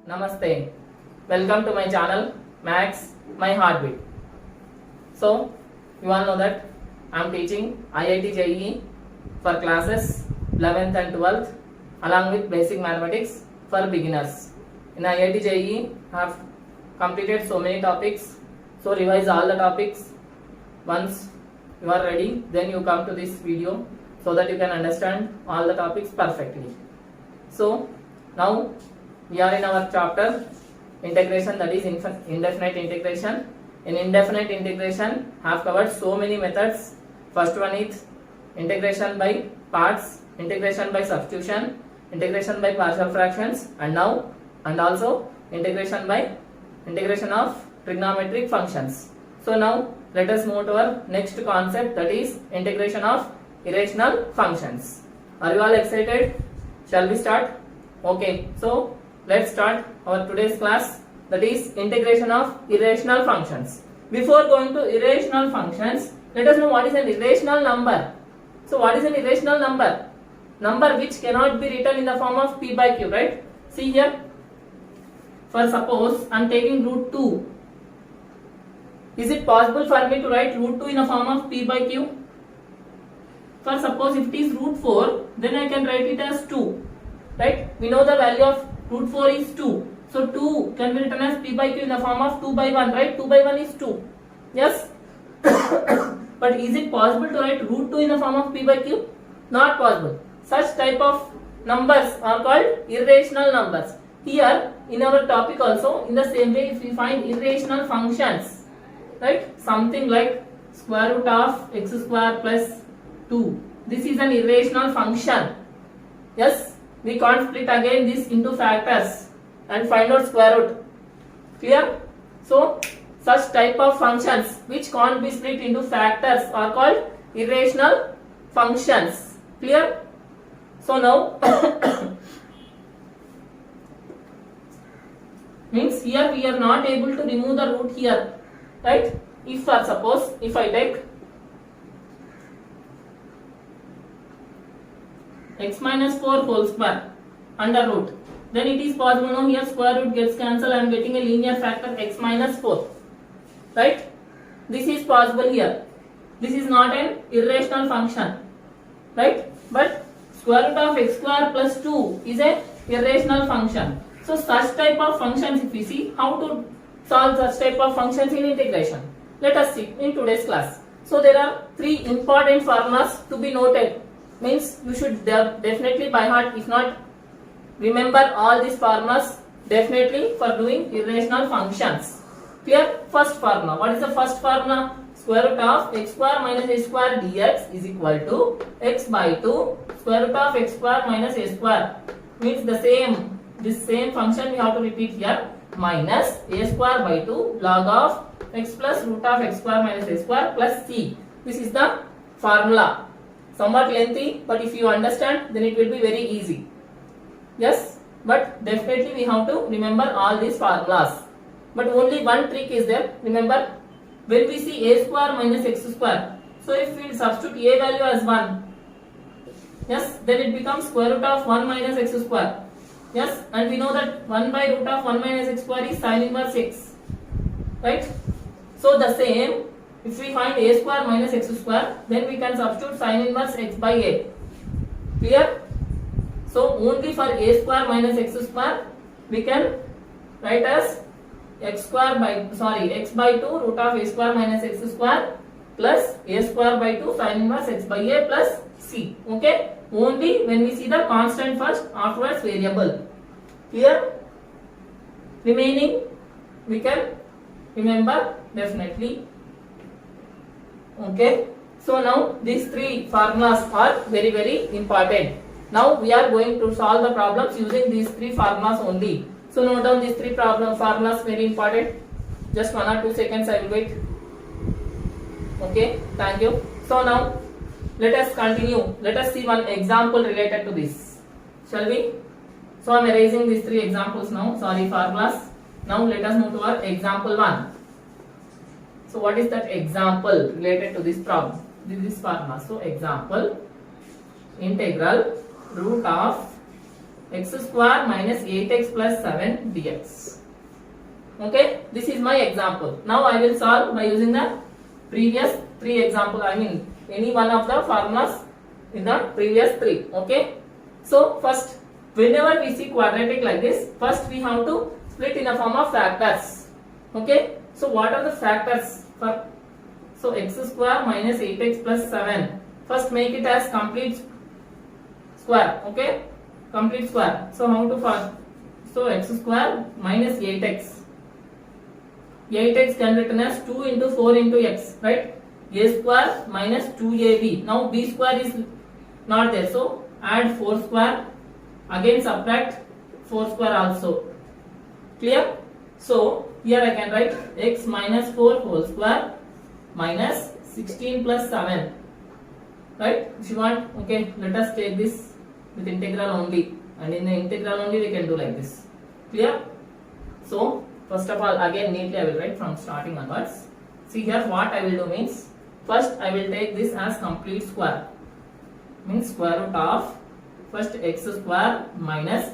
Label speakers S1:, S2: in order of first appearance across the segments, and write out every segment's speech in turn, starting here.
S1: Namaste. Welcome to my channel Max My Heartbeat. So, you all know that I am teaching IIT JEE for classes 11th and 12th along with basic mathematics for beginners. In IIT JEE, I have completed so many topics. So, revise all the topics. Once you are ready, then you come to this video so that you can understand all the topics perfectly. So, now we are in our chapter integration, that is indefinite integration. In indefinite integration, I have covered so many methods. First one is integration by parts, integration by substitution, integration by partial fractions, and also integration of trigonometric functions. So now let us move to our next concept, that is integration of irrational functions. Are you all excited? Shall we start? Okay, so let's start our today's class, that is integration of irrational functions. Before going to irrational functions, let us know what is an irrational number. So what is an irrational number? Number which cannot be written in the form of p by q, right? See here, for suppose I am taking root 2. Is it possible for me to write root 2 in the form of p by q? For suppose if it is root 4, then I can write it as 2. Right? We know the value of root 4 is 2. So 2 can be written as p by q in the form of 2 by 1, right? 2 by 1 is 2. Yes? But is it possible to write root 2 in the form of p by q? Not possible. Such type of numbers are called irrational numbers. Here in our topic also, in the same way, if we find irrational functions, right? Something like square root of x square plus 2. This is an irrational function. Yes? We can't split again this into factors and find out square root. Clear? So, such type of functions which can't be split into factors are called irrational functions. Clear? So now, means here we are not able to remove the root here, right? If for suppose, if I take x minus 4 whole square under root, then it is possible. Now here square root gets cancelled. I am getting a linear factor x minus 4, right? This is possible here. This is not an irrational function, right? But square root of x square plus 2 is a irrational function. So such type of functions, if we see how to solve such type of functions in integration, let us see in today's class. So there are three important formulas to be noted. Means you should definitely by heart, if not remember all these formulas definitely for doing irrational functions. Clear? First formula. What is the first formula? Square root of x square minus a square dx is equal to x by 2 square root of x square minus a square. Means the same, this same function we have to repeat here, minus a square by 2 log of x plus root of x square minus a square plus c. This is the formula. Somewhat lengthy, but if you understand, then it will be very easy. Yes, but definitely we have to remember all these formulas. But only one trick is there. Remember, when we see a square minus x square, so if we substitute a value as 1, yes, then it becomes square root of 1 minus x square. Yes, and we know that 1 by root of 1 minus x square is sin inverse x. Right? So the same, if we find a square minus x square, then we can substitute sin inverse x by a. Clear? So only for a square minus x square, we can write as x by 2 root of a square minus x square plus a square by 2 sin inverse x by a plus c. Okay? Only when we see the constant first, afterwards variable. Clear? Remaining we can remember definitely. Okay, so now these three formulas are very, very important. Now we are going to solve the problems using these three formulas only. So note down these three formulas, very important. Just 1 or 2 seconds I will wait. Okay, thank you. So now let us continue. Let us see one example related to this. Shall we? So I am erasing these three examples now. Sorry, formulas. Now let us move to our example 1. So what is that example related to this problem? This is formula. So example, integral root of x square minus 8x plus 7 dx. Okay, this is my example. Now I will solve by using the previous 3 example. I mean any one of the formulas in the previous 3. Okay, so first, whenever we see quadratic like this, first we have to split in a form of factors. Okay, so what are the factors for? So x square minus 8x plus 7. First make it as complete square. Okay, complete square. So how to find? So x square minus 8x. 8x can be written as 2 into 4 into x, right? A square minus 2ab. Now b square is not there, so add 4 square. Again subtract 4 square also. Clear? So here I can write x minus 4 whole square minus 16 plus 7. Right? If you want, okay, let us take this with integral only. And in the integral only we can do like this. Clear? So first of all, again neatly I will write from starting onwards. See here what I will do means, first I will take this as complete square. Means square root of first x square minus,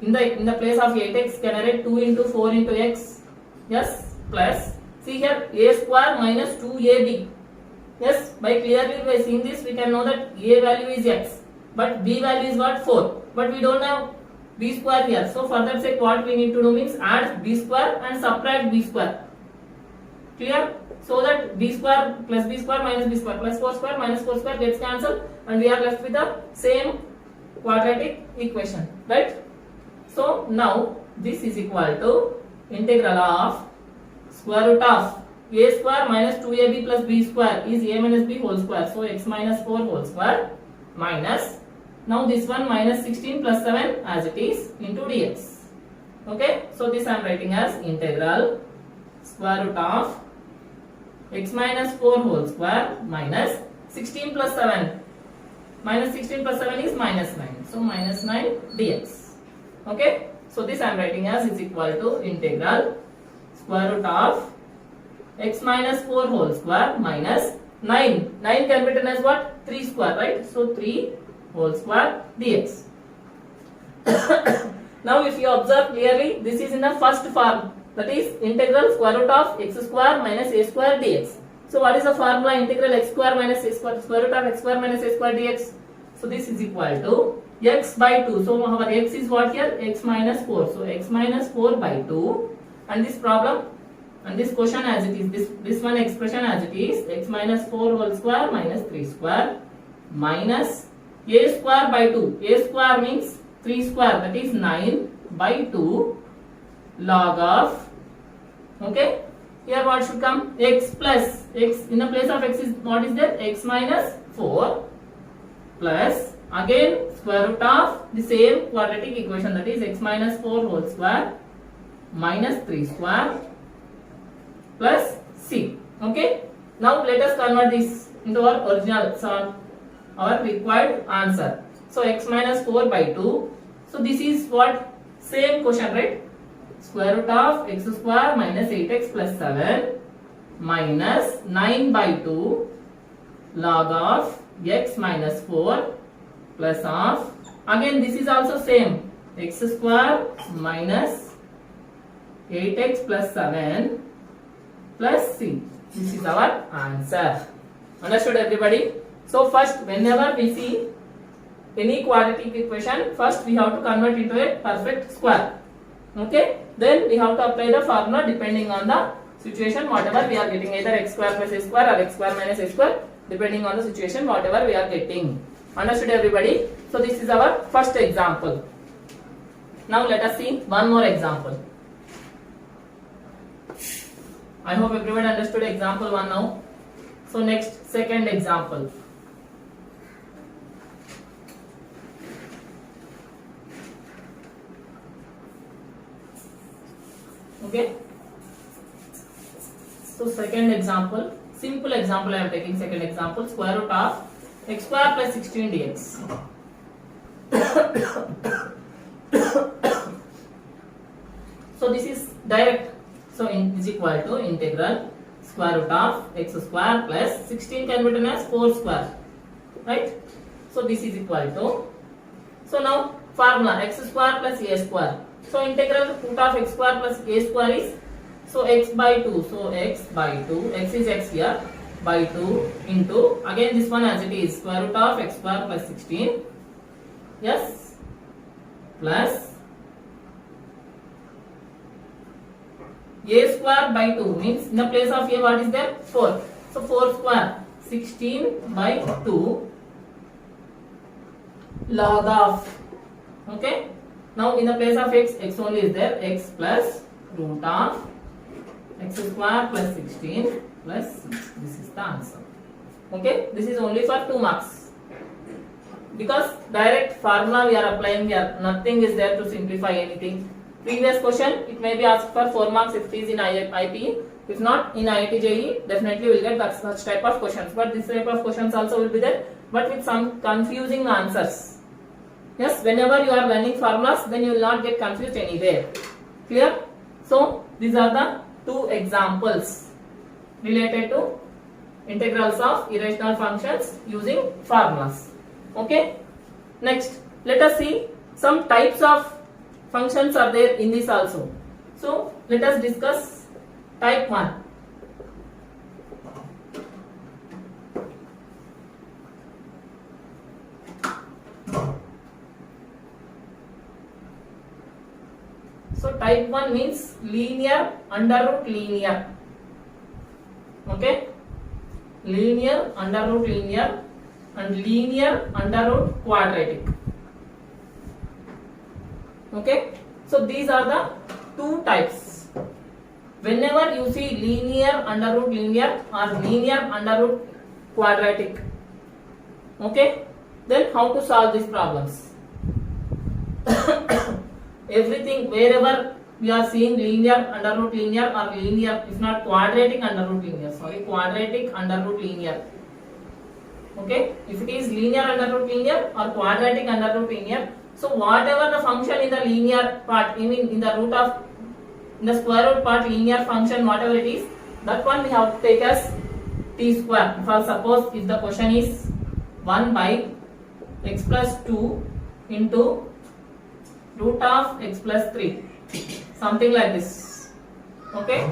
S1: in the place of 8x can I write 2 into 4 into x. Yes, plus, see here a square minus 2ab. Yes, by seeing this we can know that a value is x, but b value is what? 4. But we don't have b square here. So for that sake what we need to do means add b square and subtract b square. Clear? So that b square plus b square minus b square plus 4 square minus 4 square gets cancelled and we are left with the same quadratic equation. Right? So now this is equal to integral of square root of a square minus 2ab plus b square is a minus b whole square. So x minus 4 whole square minus, now this one minus 16 plus 7 as it is into dx. Okay, so this I am writing as integral square root of x minus 4 whole square minus 16 plus 7. Minus 16 plus 7 is minus 9. So minus 9 dx. Okay, so this I am writing as is equal to integral square root of x minus 4 whole square minus 9. 9 can be written as what? 3 square, right? So 3 whole square dx. Now if you observe clearly, this is in the first form, that is integral square root of x square minus a square dx. So what is the formula? Integral x square minus a square, square root of x square minus a square dx. So this is equal to x by 2. So our x is what here? X minus 4. So x minus 4 by 2. And this problem and this question as it is, this one expression as it is, x minus 4 whole square minus 3 square minus a square by 2. A square means 3 square, that is 9 by 2 log of, okay, here what should come? X plus, x in the place of x is what is there? X minus 4 plus again square root of the same quadratic equation, that is x minus 4 whole square minus 3 square plus c. Okay, now let us convert this into our original, so our required answer. So x minus 4 by 2. So this is what? Same question, right? Square root of x square minus 8x plus 7 minus 9 by 2 log of x minus 4 plus of, again this is also same, x square minus 8x plus 7 plus c. This is our answer. Understood everybody? So first, whenever we see any quadratic equation, first we have to convert into a perfect square. Okay, then we have to apply the formula depending on the situation, whatever we are getting, either x square plus a square or x square minus a square, depending on the situation, whatever we are getting. Understood everybody? So this is our first example. Now let us see one more example. I hope everyone understood example 1 now. So next, second example. Okay. So second example, simple example I am taking. Second example, square root of x square plus 16 dx. So this is direct. So is equal to integral square root of x square plus 16 can be written as 4 square, right? So this is equal to, so now formula x square plus a square. So integral root of x square plus a square is, so x by 2. So x by 2, x is x here, by 2 into, again this one as it is, square root of x square plus 16, yes, plus a square by 2, means in the place of a what is there? 4. So 4 square, 16 by 2 log of, okay. Now in the place of x, x only is there, x plus root of x square plus 16 plus 6. This is the answer. Okay, this is only for 2 marks. Because direct formula we are applying here, nothing is there to simplify anything. Previous question, it may be asked for 4 marks if it is in IPE. If not, in IIT JEE, definitely will get that such type of questions. But this type of questions also will be there, but with some confusing answers. Yes, whenever you are learning formulas, then you will not get confused anywhere. Clear? So, these are the 2 examples related to integrals of irrational functions using formulas. Okay? Next, let us see some types of functions are there in this also. So, let us discuss type 1. So type 1 means linear under root linear. Okay? Linear under root linear and linear under root quadratic. Okay? So these are the 2 types. Whenever you see linear under root linear or linear under root quadratic, okay, then how to solve these problems? Everything, wherever we are seeing linear under root linear or linear, if not quadratic under root linear, quadratic under root linear. Okay, if it is linear under root linear or quadratic under root linear, so whatever the function in the linear part, I mean in the root of, in the square root part linear function, whatever it is, that one we have to take as t square. For suppose if the question is 1 by x plus 2 into root of x plus 3, something like this. Okay,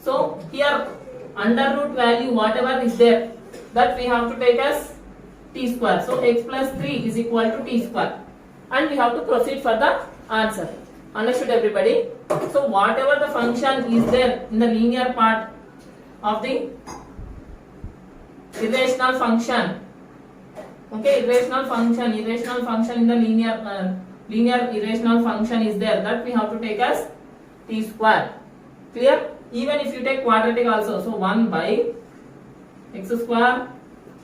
S1: so here under root value whatever is there, that we have to take as t square. So x plus 3 is equal to t square, and we have to proceed for the answer. Understood everybody? So whatever the function is there in the linear part of the irrational function, okay, irrational function in the linear irrational function is there, that we have to take as t square. Clear? Even if you take quadratic also, so 1 by x square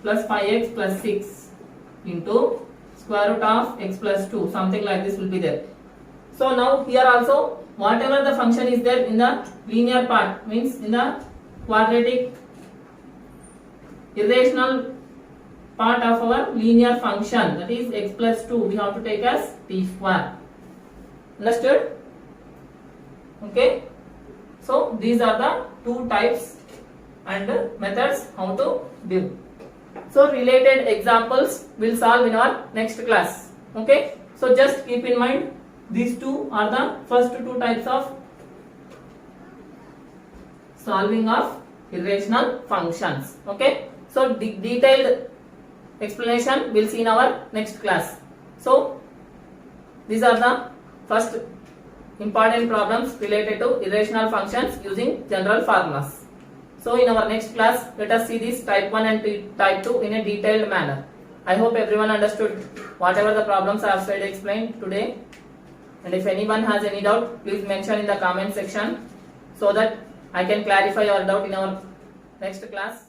S1: plus 5x plus 6 into square root of x plus 2, something like this will be there. So now here also whatever the function is there in the linear part, means in the quadratic irrational part of our linear function, that is x plus 2, we have to take as t square. Understood? Okay, so these are the 2 types and methods how to do. So related examples will solve in our next class. Okay, so just keep in mind these 2 are the first 2 types of solving of irrational functions. Okay, so detailed explanation we'll see in our next class. So these are the first important problems related to irrational functions using general formulas. So in our next class, let us see this type 1 and type 2 in a detailed manner. I hope everyone understood whatever the problems I have said explained today. And if anyone has any doubt, please mention in the comment section so that I can clarify your doubt in our next class.